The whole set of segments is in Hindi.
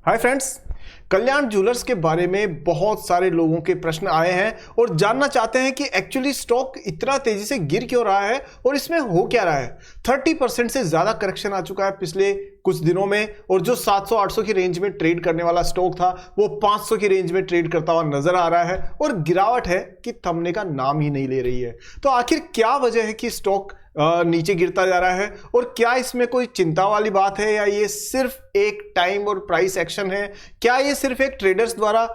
हाय फ्रेंड्स, कल्याण ज्वेलर्स के बारे में बहुत सारे लोगों के प्रश्न आए हैं और जानना चाहते हैं कि एक्चुअली स्टॉक इतना तेजी से गिर क्यों रहा है और इसमें हो क्या रहा है। 30% से ज्यादा करेक्शन आ चुका है पिछले कुछ दिनों में और जो 700-800 की रेंज में ट्रेड करने वाला स्टॉक था वो 500 की रेंज में ट्रेड करता हुआ नजर आ रहा है और गिरावट है कि थमने का नाम ही नहीं ले रही है। तो आखिर क्या वजह है कि स्टॉक नीचे गिरता जा रहा है और क्या इसमें कोई चिंता वाली बात है या ये सिर्फ एक टाइम और प्राइस एक्शन है? क्या ये सिर्फ एक ट्रेडर्स द्वारा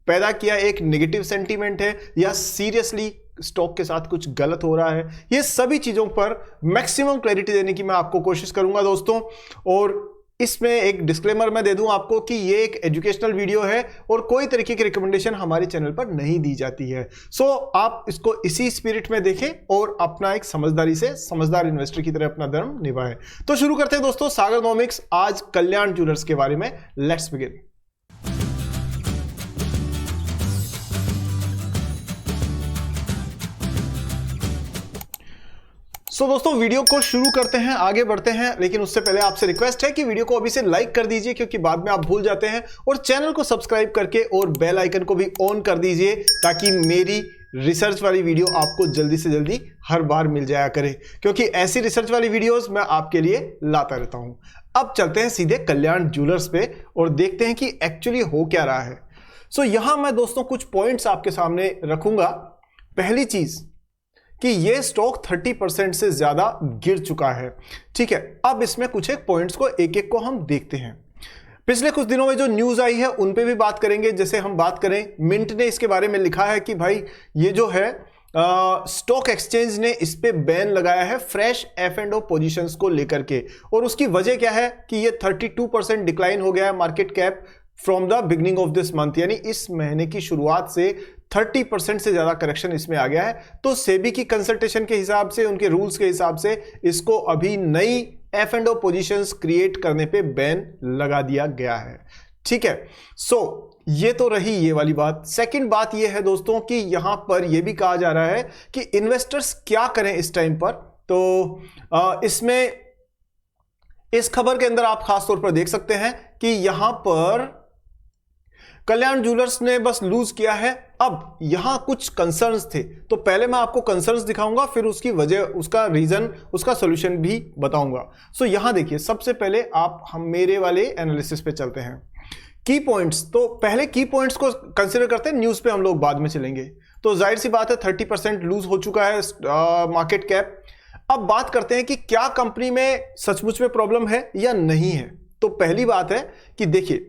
पैदा किया एक नेगेटिव सेंटीमेंट है या सीरियसली स्टॉक के साथ कुछ गलत हो रहा है? ये सभी चीजों पर मैक्सिमम क्लैरिटी देने की मैं आपको कोशिश करूंगा दोस्तों। और इसमें एक डिस्क्लेमर मैं दे दूं आपको कि ये एक एजुकेशनल वीडियो है और कोई तरीके की रिकमेंडेशन हमारे चैनल पर नहीं दी जाती है। सो आप इसको इसी स्पिरिट में देखें और अपना एक समझदारी से समझदार इन्वेस्टर की तरह अपना धर्म निभाएं। तो शुरू करते हैं दोस्तों सागरनॉमिक्स आज कल्याण ज्वेलर्स के बारे में। Let's begin. तो दोस्तों वीडियो को शुरू करते हैं, आगे बढ़ते हैं, लेकिन उससे पहले आपसे रिक्वेस्ट है कि वीडियो को अभी से लाइक कर दीजिए क्योंकि बाद में आप भूल जाते हैं, और चैनल को सब्सक्राइब करके और बेल आइकन को भी ऑन कर दीजिए ताकि मेरी रिसर्च वाली वीडियो आपको जल्दी से जल्दी हर बार मिल जाया करे, क्योंकि ऐसी रिसर्च वाली वीडियोस मैं आपके लिए लाता रहता हूं। अब चलते हैं सीधे कल्याण ज्वेलर्स पे और देखते हैं कि एक्चुअली हो क्या रहा है। सो यहां मैं दोस्तों कुछ पॉइंट्स आपके सामने रखूंगा। पहली चीज कि ये स्टॉक 30% से ज्यादा गिर चुका है। ठीक है, अब इसमें कुछ एक पॉइंट्स को एक एक को हम देखते हैं। पिछले कुछ दिनों में जो न्यूज आई है उन पे भी बात करेंगे। जैसे हम बात करें, मिंट ने इसके बारे में लिखा है कि भाई ये जो है स्टॉक एक्सचेंज ने इस पे बैन लगाया है फ्रेश F&O पोजीशंस को लेकर के, और उसकी वजह क्या है कि ये 32% डिक्लाइन हो गया है market cap from the beginning of this month, यानी इस महीने की शुरुआत से 30% से ज्यादा करेक्शन इसमें आ गया है। तो सेबी की कंसल्टेशन के हिसाब से, उनके रूल्स के हिसाब से इसको अभी नई F&O पोजीशंस क्रिएट करने पे बैन लगा दिया गया है। ठीक है, सो ये तो रही ये वाली बात। सेकंड बात ये है दोस्तों कि यहां पर यह भी कहा जा रहा है कि इन्वेस्टर्स क्या करें इस टाइम पर। तो इसमें इस खबर के अंदर आप खास तौर पर देख सकते हैं कि यहां पर कल्याण ज्वेलर्स ने बस लूज किया है। अब यहां कुछ कंसर्न्स थे, तो पहले मैं आपको कंसर्न्स दिखाऊंगा, फिर उसकी वजह, उसका रीजन, उसका सॉल्यूशन भी बताऊंगा। सो यहां देखिए, सबसे पहले हम मेरे वाले एनालिसिस पे चलते हैं। की पॉइंट्स, तो पहले की पॉइंट्स को कंसिडर करते हैं, न्यूज पे हम लोग बाद में चलेंगे। तो जाहिर सी बात है 30% लूज हो चुका है मार्केट कैप। अब बात करते हैं कि क्या कंपनी में सचमुच में प्रॉब्लम है या नहीं है। तो पहली बात है कि देखिए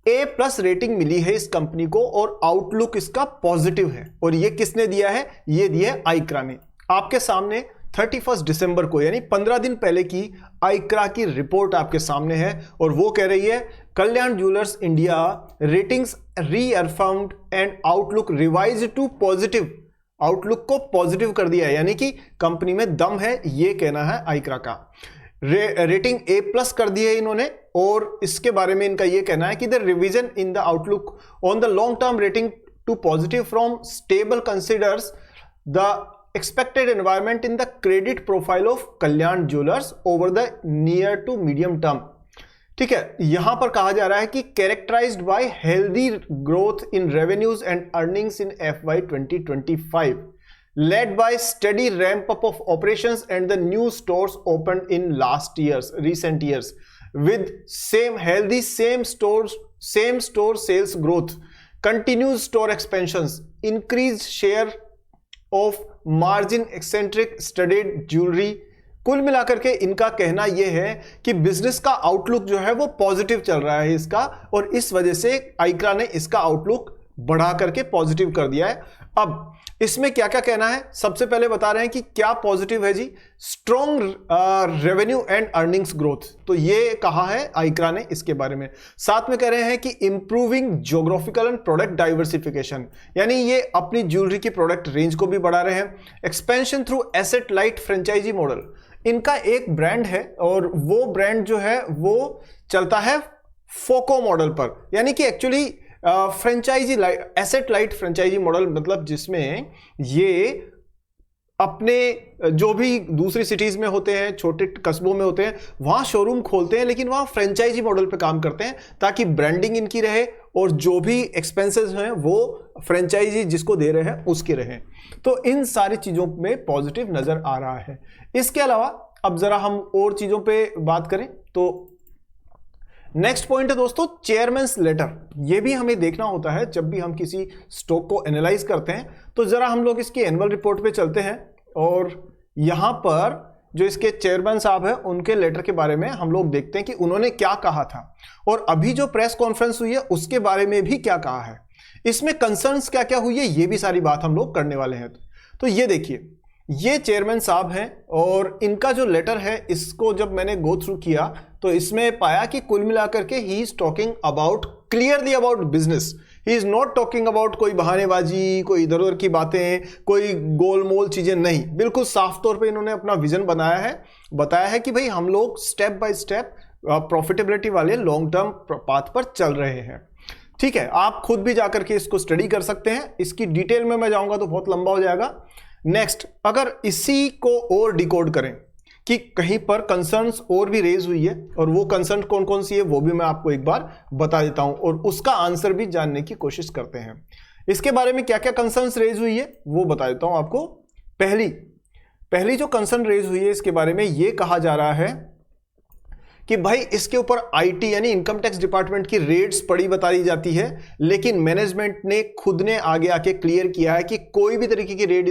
A+ रेटिंग मिली है इस कंपनी को और आउटलुक इसका पॉजिटिव है, और ये किसने दिया है? ये दिया है आइक्रा ने। आपके सामने 31 दिसंबर को यानी 15 दिन पहले की आइक्रा की रिपोर्ट आपके सामने है और वो कह रही है Kalyan jewellers India ratings reaffirmed and outlook revised to positive. Outlook को पॉजिटिव कर दिया है, यानी कि कंपनी में दम है, ये कहना है आइक्रा का। रेटिंग A+ कर दी है इन्होंने, और इसके बारे में इनका यह कहना है कि the revision in the outlook on the long term rating to positive from stable considers the expected environment in the credit profile of Kalyan jewellers over the near to medium term. ठीक है, यहां पर कहा जा रहा है कि characterised by healthy growth in revenues and earnings in FY 2025 led by steady ramp up of operations and the new stores opened in recent years with same store sales growth, continued store expansions, increased share of margin eccentric studded jewelry। कुल मिलाकर के इनका कहना यह है कि बिजनेस का आउटलुक जो है वो पॉजिटिव चल रहा है इसका, और इस वजह से आइक्रा ने इसका आउटलुक बढ़ा करके पॉजिटिव कर दिया है। अब इसमें क्या क्या कहना है, सबसे पहले बता रहे हैं कि क्या पॉजिटिव है जी। Strong revenue and earnings growth, तो ये कहा है आइक्रा ने इसके बारे में। साथ में कह रहे हैं कि improving geographical and product diversification, यानी ये अपनी ज्वेलरी की प्रोडक्ट रेंज को भी बढ़ा रहे हैं। Expansion through asset light franchise model, इनका एक ब्रांड है और वो ब्रांड जो है वो चलता है फोको मॉडल पर, यानी कि actually franchise asset light franchise model, मतलब जिसमें ये अपने जो भी दूसरी सिटीज में होते हैं, छोटे कस्बों में होते हैं, वहां शोरूम खोलते हैं, लेकिन वहां फ्रेंचाइजी मॉडल पे काम करते हैं ताकि ब्रांडिंग इनकी रहे और जो भी एक्सपेंसेस हैं वो फ्रेंचाइजी जिसको दे रहे हैं उसके रहे। तो इन सारी चीजों में पॉजिटिव नजर आ रहा है। इसके अलावा अब जरा हम और चीजों पे बात करें तो नेक्स्ट पॉइंट है दोस्तों चेयरमैन्स लेटर। ये भी हमें देखना होता है जब भी हम किसी स्टॉक को एनालाइज करते हैं। तो जरा हम लोग इसकी एनुअल रिपोर्ट पे चलते हैं और यहां पर जो इसके चेयरमैन साहब हैं उनके लेटर के बारे में हम लोग देखते हैं कि उन्होंने क्या कहा था और अभी जो प्रेस कॉन्फ्रेंस हुई है उसके बारे में भी क्या कहा है, इसमें कंसर्न्स क्या क्या हुई है, ये भी सारी बात हम लोग करने वाले हैं। तो ये देखिए, ये चेयरमैन साहब हैं और इनका जो लेटर है इसको जब मैंने गो थ्रू किया तो इसमें पाया कि कुल मिलाकर के he is talking about clearly about business. He is not talking about कोई बहानेबाजी, कोई इधर उधर की बातें, कोई गोलमोल चीजें नहीं। बिल्कुल साफ तौर पे इन्होंने अपना विजन बनाया है, बताया है कि भाई हम लोग स्टेप बाय स्टेप प्रॉफिटेबिलिटी वाले लॉन्ग टर्म पाथ पर चल रहे हैं। ठीक है, आप खुद भी जाकर के इसको स्टडी कर सकते हैं। इसकी डिटेल में मैं जाऊंगा तो बहुत लंबा हो जाएगा। नेक्स्ट, अगर इसी को और डिकोड करें कि कहीं पर कंसर्न्स और भी रेज हुई है और वो कंसर्न कौन कौन सी है वो भी मैं आपको एक बार बता देता हूं और उसका आंसर भी जानने की कोशिश करते हैं। इसके बारे में क्या क्या कंसर्न्स रेज हुई है वो बता देता हूं आपको। पहली जो कंसर्न रेज हुई है इसके बारे में ये कहा जा रहा है कि भाई इसके ऊपर आईटी यानी इनकम टैक्स डिपार्टमेंट की रेड्स पड़ी बताई जाती है, लेकिन मैनेजमेंट ने खुद ने आगे आके क्लियर किया है कि कोई भी तरीके की रेड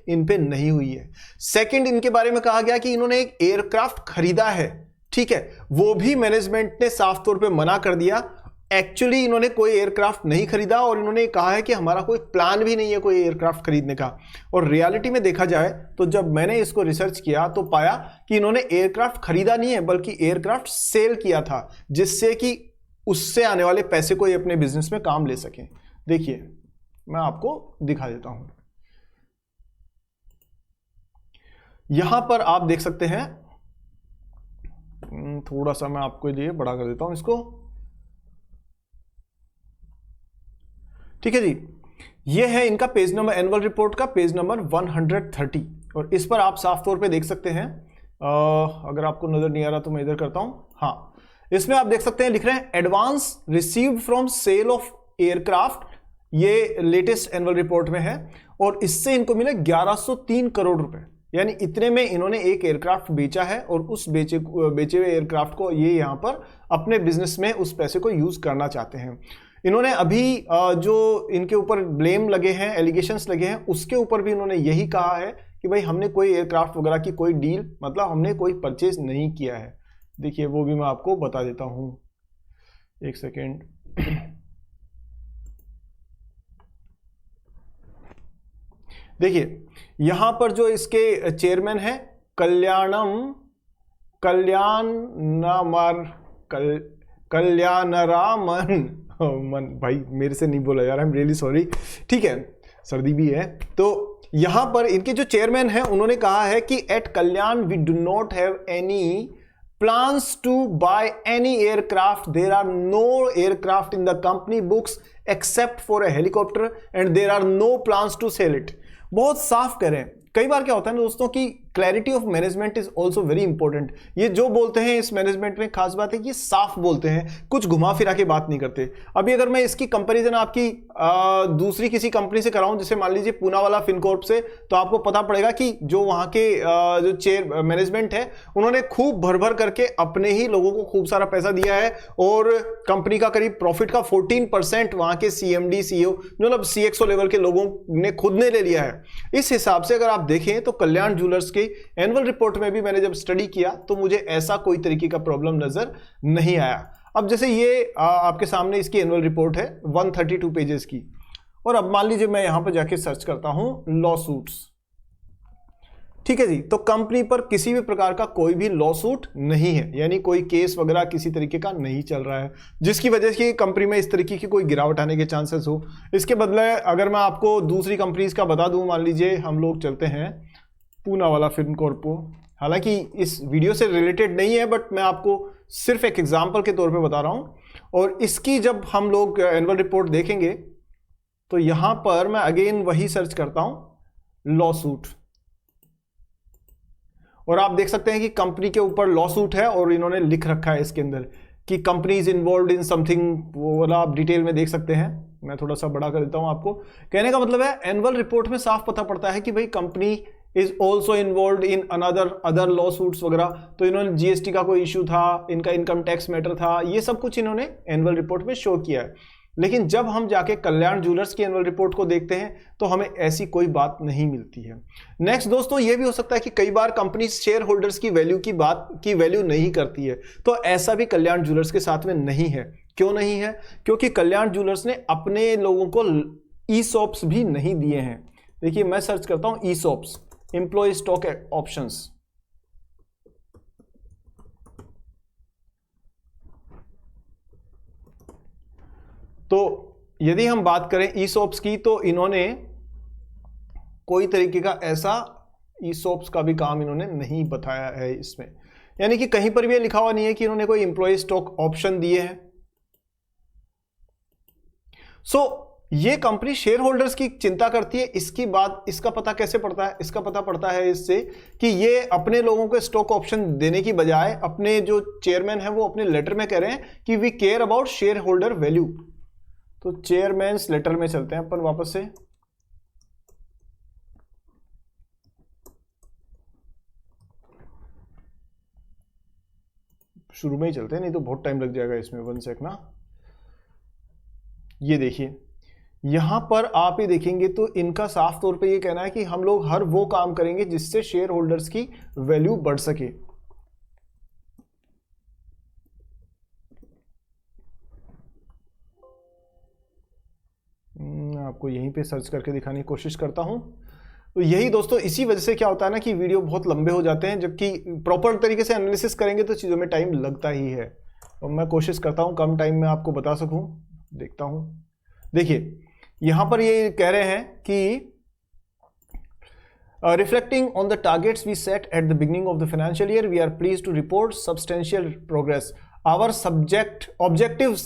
इन पे नहीं हुई है। सेकंड, इनके बारे में कहा गया कि इन्होंने एक एयरक्राफ्ट खरीदा है, ठीक है, वो भी मैनेजमेंट ने साफ तौर पे मना कर दिया। एक्चुअली इन्होंने कोई एयरक्राफ्ट नहीं खरीदा और इन्होंने कहा है कि हमारा कोई प्लान भी नहीं है कोई एयरक्राफ्ट खरीदने का। और रियलिटी में देखा जाए तो जब मैंने इसको रिसर्च किया तो पाया कि इन्होंने एयरक्राफ्ट खरीदा नहीं है बल्कि एयरक्राफ्ट सेल किया था, जिससे कि उससे आने वाले पैसे को ये अपने बिजनेस में काम ले सकें। देखिए मैं आपको दिखा देता हूं, यहां पर आप देख सकते हैं, थोड़ा सा मैं आपके लिए बड़ा कर देता हूं इसको। ठीक है जी, ये है इनका पेज नंबर, एनुअल रिपोर्ट का पेज नंबर 130 और इस पर आप साफ तौर पे देख सकते हैं। अगर आपको नजर नहीं आ रहा तो मैं इधर करता हूं। हाँ, इसमें आप देख सकते हैं, लिख रहे हैं advance received from sale of aircraft, ये लेटेस्ट एनुअल रिपोर्ट में है और इससे इनको मिले 1103 करोड़ रुपए, यानी इतने में इन्होंने एक एयरक्राफ्ट बेचा है और उस बेचे हुए एयरक्राफ्ट को ये यहां पर अपने बिजनेस में उस पैसे को यूज करना चाहते हैं। इन्होंने अभी जो इनके ऊपर ब्लेम लगे हैं, एलिगेशंस लगे हैं, उसके ऊपर भी इन्होंने यही कहा है कि भाई हमने कोई एयरक्राफ्ट वगैरह की कोई डील, मतलब हमने कोई परचेज नहीं किया है। देखिए वो भी मैं आपको बता देता हूं, एक सेकेंड। देखिए यहां पर जो इसके चेयरमैन है कल्याणरामन मन, भाई मेरे से नहीं बोला यार, आई एम रियली सॉरी। ठीक है, सर्दी भी है। तो यहां पर इनके जो चेयरमैन हैं उन्होंने कहा है कि at Kalyan we do not have any plans to buy any aircraft, there are no aircraft in the company books except for a helicopter and there are no plans to sell it. बहुत साफ करें, कई बार क्या होता है ना दोस्तों कि clarity of management is also very important. ये जो बोलते हैं इस मैनेजमेंट में खास बात है कि ये साफ बोलते हैं, कुछ घुमा फिरा के बात नहीं करते। अभी अगर मैं इसकी कंपैरिजन आपकी दूसरी किसी कंपनी से कराऊं, जैसे मान लीजिए पूनावाला फिनकॉर्प से, तो आपको पता पड़ेगा कि जो वहां के जो चेयर मैनेजमेंट है उन्होंने खूब भर भर करके अपने ही लोगों को खूब सारा पैसा दिया है और कंपनी का करीब प्रॉफिट का 14% वहां के CMD CEO मतलब CXO लेवल के लोगों ने खुद ने ले लिया है। इस हिसाब से अगर आप देखें तो कल्याण ज्वेलर्स के एनुअल रिपोर्ट में भी मैंने जब स्टडी किया तो मुझे ऐसा कोई तरीके का प्रॉब्लम नजर नहीं आया। अब जैसे ये आपके सामने इसकी एनुअल रिपोर्ट है 132 पेजेस की, और अब मान लीजिए मैं यहां पर जाके सर्च करता हूं लॉ सूट्स। ठीक है जी, तो कंपनी पर किसी भी प्रकार का कोई भी लॉ सूट नहीं है, यानी कोई केस वगैरह किसी तरीके का नहीं चल रहा है जिसकी वजह से कंपनी में इस तरीके की कोई गिरावट आने के चांसेस हो। इसके बदले अगर मैं आपको दूसरी कंपनीज का बता दूं, मान लीजिए हम लोग चलते हैं पूनावाला फिनकॉर्प, हालांकि इस वीडियो से रिलेटेड नहीं है बट मैं आपको सिर्फ एक एग्जांपल के तौर पे बता रहा हूं। और इसकी जब हम लोग एनुअल रिपोर्ट देखेंगे तो यहां पर मैं अगेन वही सर्च करता हूं लॉ सूट। और आप देख सकते हैं कि कंपनी के ऊपर लॉ सूट है और इन्होंने लिख रखा है इसके अंदर कि company is involve in something, वो वाला आप डिटेल में देख सकते हैं। मैं थोड़ा सा बड़ा कर देता हूं आपको। कहने का मतलब है एनुअल रिपोर्ट में साफ पता पड़ता है कि भाई company is also involve in other law suits वगैरह। तो इन्होंने जीएसटी का कोई इशू था, इनका इनकम टैक्स मैटर था, ये सब कुछ इन्होंने एनुअल रिपोर्ट में शो किया है। लेकिन जब हम जाके कल्याण ज्वेलर्स की एनुअल रिपोर्ट को देखते हैं तो हमें ऐसी कोई बात नहीं मिलती है। नेक्स्ट दोस्तों, ये भी हो सकता है कि कई बार कंपनी शेयर होल्डर्स की वैल्यू नहीं करती है, तो ऐसा भी कल्याण ज्वेलर्स के साथ में नहीं है। क्यों नहीं है? क्योंकि कल्याण ज्वेलर्स ने अपने लोगों को ईसॉप्स भी नहीं दिए हैं। देखिए मैं सर्च करता हूं ईसॉप्स, एम्प्लॉय स्टॉक ऑप्शंस। तो यदि हम बात करें ईसॉप्स की, तो इन्होंने कोई तरीके का ऐसा ईसॉप्स का भी काम इन्होंने नहीं बताया है इसमें, यानी कि कहीं पर भी लिखा हुआ नहीं है कि इन्होंने कोई एम्प्लॉय स्टॉक ऑप्शन दिए हैं। ये कंपनी शेयर होल्डर्स की चिंता करती है। इसकी बात, इसका पता कैसे पड़ता है? इसका पता पड़ता है इससे कि ये अपने लोगों को स्टॉक ऑप्शन देने की बजाय अपने जो चेयरमैन है वो अपने लेटर में कह रहे हैं कि we care about shareholder value. तो चेयरमैन्स लेटर में चलते हैं अपन वापस से। शुरू में ही चलते हैं, नहीं तो बहुत टाइम लग जाएगा इसमें। 1 सेकंड ना। ये देखिए यहां पर आप ये देखेंगे तो इनका साफ तौर पे ये कहना है कि हम लोग हर वो काम करेंगे जिससे शेयर होल्डर्स की वैल्यू बढ़ सके। आपको यहीं पे सर्च करके दिखाने की कोशिश करता हूं। तो यही दोस्तों, इसी वजह से क्या होता है ना कि वीडियो बहुत लंबे हो जाते हैं, जबकि प्रॉपर तरीके से एनालिसिस करेंगे तो चीज़ों में टाइम लगता ही है। और मैं कोशिश करता हूं कम टाइम में आपको बता सकूं। देखता हूं, देखिए यहां पर ये कह रहे हैं कि reflecting on the targets we set at the beginning of the financial year, we are pleased to report substantial progress. Our objectives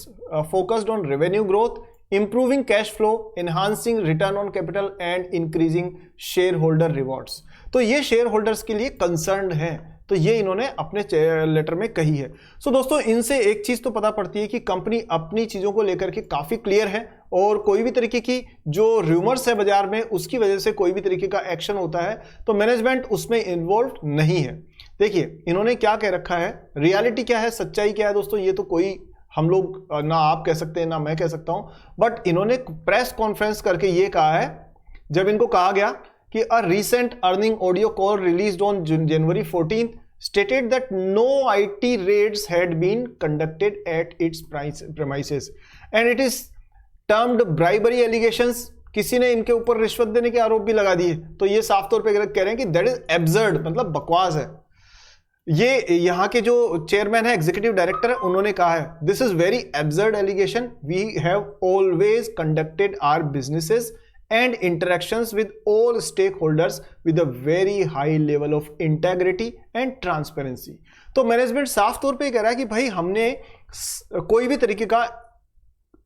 focused on revenue growth, improving cash flow, enhancing return on capital and increasing shareholder rewards. तो ये शेयर होल्डर्स के लिए कंसर्न है, तो ये इन्होंने अपने लेटर में कही है। दोस्तों इनसे एक चीज तो पता पड़ती है कि कंपनी अपनी चीजों को लेकर के काफी क्लियर है और कोई भी तरीके की जो रूमर्स है बाजार में उसकी वजह से कोई भी तरीके का एक्शन होता है तो मैनेजमेंट उसमें इन्वॉल्व नहीं है। देखिए इन्होंने क्या कह रखा है, रियलिटी क्या है, सच्चाई क्या है दोस्तों, ये तो कोई हम लोग ना आप कह सकते हैं ना मैं कह सकता हूं। बट इन्होंने प्रेस कॉन्फ्रेंस करके ये कहा है, जब इनको कहा गया कि a recent earning audio call released on January 14th stated that no IT raids had been conducted at its premises and it is termed bribery allegations। किसी ने इनके ऊपर रिश्वत देने के आरोप भी लगा दिए। तो ये साफ तौर पे कह रहे हैं कि दैट इज एब्सर्ड, मतलब बकवास है। ये यहाँ के जो चेयरमैन है, एग्जीक्यूटिव डायरेक्टर है, उन्होंने कहा है this is very absurd allegation, we have always conducted our businesses and interactions with all stakeholders with a very high level of integrity and transparency। तो मैनेजमेंट साफ तौर पे कह रहा है कि भाई हमने कोई भी तरीके का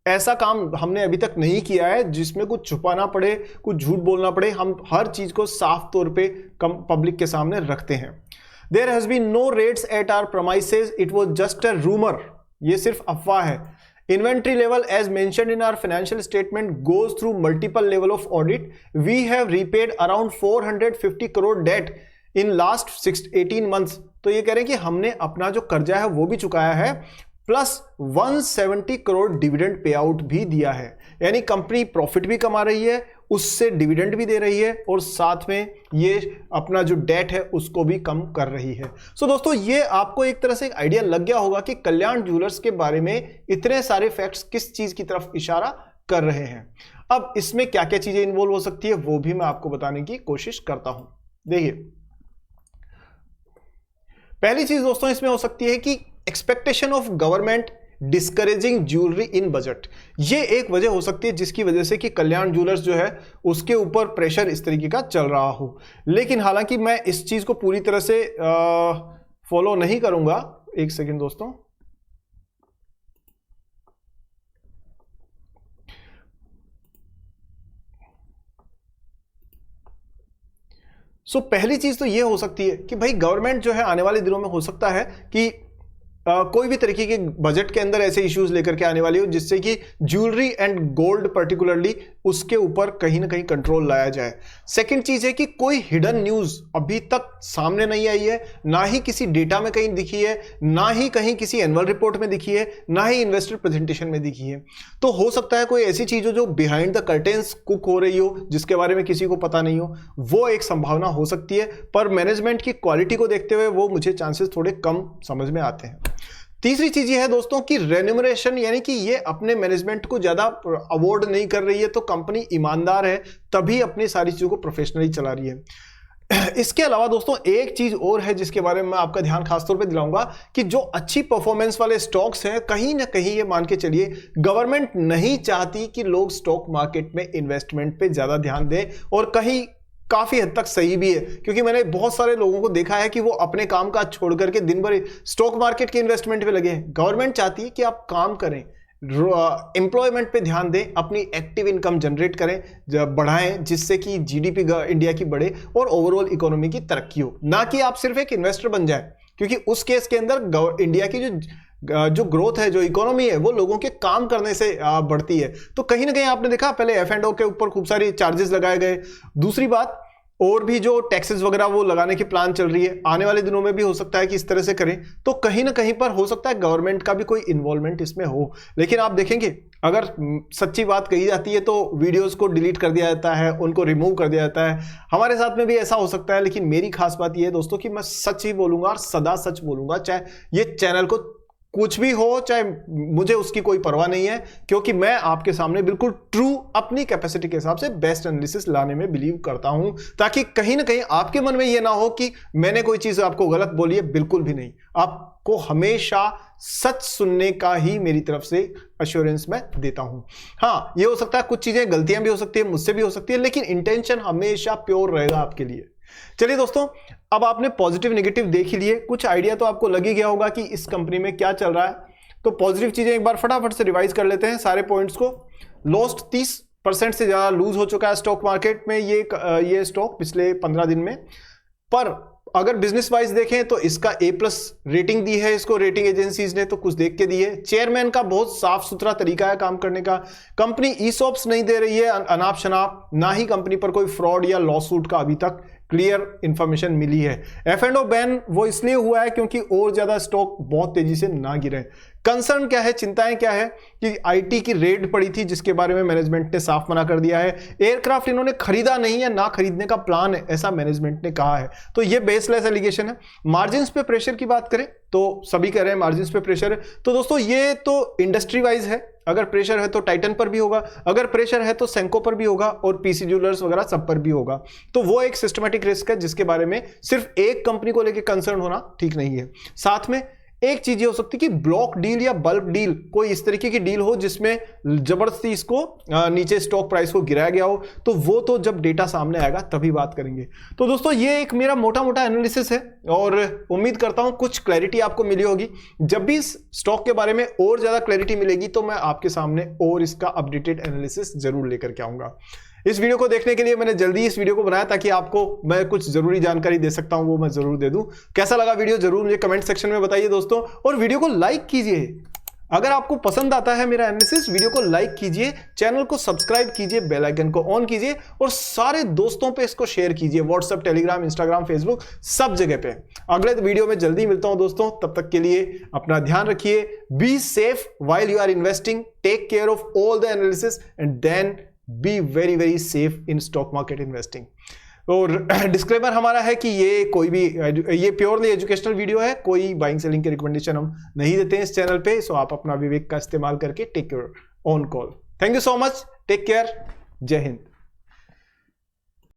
ऐसा काम हमने अभी तक नहीं किया है जिसमें कुछ छुपाना पड़े, कुछ झूठ बोलना पड़े। हम हर चीज को साफ तौर पे पब्लिक के सामने रखते हैं। There has been no raids at our premises, it was just a rumor। ये सिर्फ अफवाह है। Inventory level as mentioned in our financial statement goes through multiple level of audit। We have repaid around 450 crore debt in last 18 months। तो ये कह रहे हैं कि हमने अपना जो कर्जा है वो भी चुकाया है, plus 170 crore dividend pay out भी दिया है। यानी कंपनी प्रॉफिट भी कमा रही है, उससे डिविडेंड भी दे रही है और साथ में ये अपना जो डेट है उसको भी कम कर रही है। दोस्तों ये आपको एक तरह से एक आइडिया लग गया होगा कि कल्याण ज्वेलर्स के बारे में इतने सारे फैक्ट्स किस चीज की तरफ इशारा कर रहे हैं। अब इसमें क्या क्या चीजें इन्वॉल्व हो सकती है वो भी मैं आपको बताने की कोशिश करता हूं। देखिए पहली चीज दोस्तों इसमें हो सकती है कि expectation of government discouraging jewellery in budget. ये एक वजह हो सकती है जिसकी वजह से कि कल्याण ज्वेलर्स जो है उसके ऊपर प्रेशर इस तरीके का चल रहा हो। लेकिन हालांकि मैं इस चीज को पूरी तरह से फॉलो नहीं करूंगा। एक सेकंड दोस्तों, पहली चीज तो ये हो सकती है कि भाई गवर्नमेंट जो है आने वाले दिनों में हो सकता है कि कोई भी तरीके के बजट के अंदर ऐसे इश्यूज लेकर के आने वाली हो जिससे कि ज्वेलरी एंड गोल्ड पर्टिकुलरली उसके ऊपर कहीं ना कहीं कंट्रोल लाया जाए। सेकंड चीज है कि कोई हिडन न्यूज अभी तक सामने नहीं आई है, ना ही किसी डेटा में कहीं दिखी है, ना ही कहीं किसी एनुअल रिपोर्ट में दिखी है, ना ही इन्वेस्टर प्रेजेंटेशन में दिखी है। तो हो सकता है कोई ऐसी चीज हो जो बिहाइंड द कर्टेन्स कुक हो रही हो, जिसके बारे में किसी को पता नहीं हो, वो एक संभावना हो सकती है। पर मैनेजमेंट की क्वालिटी को देखते हुए वो मुझे चांसेस थोड़े कम समझ में आते हैं। तीसरी चीज ये है दोस्तों कि रेन्यूमरेशन, यानी कि ये अपने मैनेजमेंट को ज्यादा अवॉर्ड नहीं कर रही है, तो कंपनी ईमानदार है तभी अपनी सारी चीजों को प्रोफेशनली चला रही है। इसके अलावा दोस्तों एक चीज और है जिसके बारे में मैं आपका ध्यान खासतौर पे दिलाऊंगा कि जो अच्छी परफॉर्मेंस वाले स्टॉक्स हैं, कहीं ना कहीं ये मान के चलिए गवर्नमेंट नहीं चाहती कि लोग स्टॉक मार्केट में इन्वेस्टमेंट पे ज्यादा ध्यान दें, और कहीं काफी हद तक सही भी है, क्योंकि मैंने बहुत सारे लोगों को देखा है कि वो अपने काम काज छोड़ करके दिन भर स्टॉक मार्केट के इन्वेस्टमेंट पे लगे हैं। गवर्नमेंट चाहती है कि आप काम करें, एम्प्लॉयमेंट पे ध्यान दें, अपनी एक्टिव इनकम जनरेट करें, बढ़ाएं, जिससे कि जीडीपी इंडिया की बढ़े और ओवरऑल इकोनॉमी की तरक्की हो, ना कि आप सिर्फ एक इन्वेस्टर बन जाए। क्योंकि उस केस के अंदर इंडिया की जो ग्रोथ है, जो इकोनॉमी है, वो लोगों के काम करने से बढ़ती है। तो कहीं ना कहीं आपने देखा पहले F&O के ऊपर खूब सारी चार्जेस लगाए गए। दूसरी बात, और भी जो टैक्सेस वगैरह वो लगाने की प्लान चल रही है, आने वाले दिनों में भी हो सकता है कि इस तरह से करें। तो कहीं ना कहीं पर हो सकता है गवर्नमेंट का भी कोई इन्वॉल्वमेंट इसमें हो। लेकिन आप देखेंगे अगर सच्ची बात कही जाती है तो वीडियोस को डिलीट कर दिया जाता है, उनको रिमूव कर दिया जाता है। हमारे साथ में भी ऐसा हो सकता है, लेकिन मेरी खास बात यह है दोस्तों कि मैं सच ही बोलूंगा और सदा सच बोलूंगा, चाहे ये चैनल को कुछ भी हो, चाहे मुझे उसकी कोई परवाह नहीं है, क्योंकि मैं आपके सामने बिल्कुल ट्रू अपनी कैपेसिटी के हिसाब से बेस्ट एनालिसिस लाने में बिलीव करता हूं, ताकि कहीं ना कहीं आपके मन में यह ना हो कि मैंने कोई चीज आपको गलत बोली है। बिल्कुल भी नहीं, आपको हमेशा सच सुनने का ही मेरी तरफ से अश्योरेंस मैं देता हूं। हाँ, यह हो सकता है कुछ चीजें गलतियां भी हो सकती है, मुझसे भी हो सकती है, लेकिन इंटेंशन हमेशा प्योर रहेगा आपके लिए। चलिए दोस्तों, अब आपने पॉजिटिव नेगेटिव देख ही लिए, कुछ आइडिया तो आपको लग ही गया होगा कि इस कंपनी में क्या चल रहा है। तो पॉजिटिव चीजें एक बार फटाफट से रिवाइज कर लेते हैं सारे पॉइंट्स को। लॉस्ट 30% से ज्यादा लूज हो चुका है स्टॉक मार्केट में ये स्टॉक पिछले 15 दिन में। पर अगर बिजनेस वाइज देखें तो इसका A+ रेटिंग दी है इसको रेटिंग एजेंसीज ने, तो कुछ देख के दी है। चेयरमैन का बहुत साफ सुथरा तरीका है काम करने का। कंपनी ESOPs नहीं दे रही है अनाप शनाप, ना ही कंपनी पर कोई फ्रॉड या लॉसूट का अभी तक क्लियर इंफॉर्मेशन मिली है। F&O बैन वो इसलिए हुआ है क्योंकि और ज्यादा स्टॉक बहुत तेजी से ना गिरे। कंसर्न क्या है, चिंताएं क्या है कि IT की रेड पड़ी थी जिसके बारे में मैनेजमेंट ने साफ मना कर दिया है। एयरक्राफ्ट इन्होंने खरीदा नहीं है, ना खरीदने का प्लान है, ऐसा मैनेजमेंट ने कहा है। तो ये बेसलेस एलिगेशन है। मार्जिन्स पे प्रेशर की बात करें तो सभी कह रहे हैं मार्जिन्स पे प्रेशर है। तो दोस्तों ये तो इंडस्ट्री वाइज है, अगर प्रेशर है तो टाइटन पर भी होगा, अगर प्रेशर है तो सेंको पर भी होगा, और PC ज्वेलर्स वगैरह सब पर भी होगा। तो वो एक सिस्टमैटिक रिस्क है जिसके बारे में सिर्फ एक कंपनी को लेकर कंसर्न होना ठीक नहीं है। साथ में एक चीज ये हो सकती है कि ब्लॉक डील या बल्क डील, कोई इस तरीके की डील हो जिसमें जबरदस्ती इसको नीचे स्टॉक प्राइस को गिराया गया हो, तो वो तो जब डेटा सामने आएगा तभी बात करेंगे। तो दोस्तों ये एक मेरा मोटा मोटा एनालिसिस है, और उम्मीद करता हूं कुछ क्लैरिटी आपको मिली होगी। जब भी इस स्टॉक के बारे में और ज्यादा क्लैरिटी मिलेगी तो मैं आपके सामने और इसका अपडेटेड एनालिसिस जरूर लेकर के आऊंगा। इस वीडियो को देखने के लिए मैंने जल्दी इस वीडियो को बनाया ताकि आपको मैं कुछ जरूरी जानकारी दे सकता हूं वो मैं जरूर दे दूं। कैसा लगा वीडियो जरूर मुझे कमेंट सेक्शन में बताइए दोस्तों, और वीडियो को लाइक कीजिए। अगर आपको पसंद आता है मेरा एनालिसिस, वीडियो को लाइक कीजिए, चैनल को सब्सक्राइब कीजिए, बेल आइकन को ऑन कीजिए, और सारे दोस्तों पे इसको शेयर कीजिए, व्हाट्सएप, टेलीग्राम, इंस्टाग्राम, फेसबुक, सब जगह पे। अगले वीडियो में जल्दी मिलता हूं दोस्तों, तब तक के लिए अपना ध्यान रखिए। Be safe while you are investing, take care of all the analysis, and then be very very safe in stock market investing. और डिस्क्लेमर हमारा है कि ये प्योरली एजुकेशनल वीडियो है, कोई बाइंग सेलिंग की रिकमेंडेशन हम नहीं देते हैं इस चैनल पे। सो आप अपना विवेक का इस्तेमाल करके take your own call. Thank you so much, take care, जय हिंद।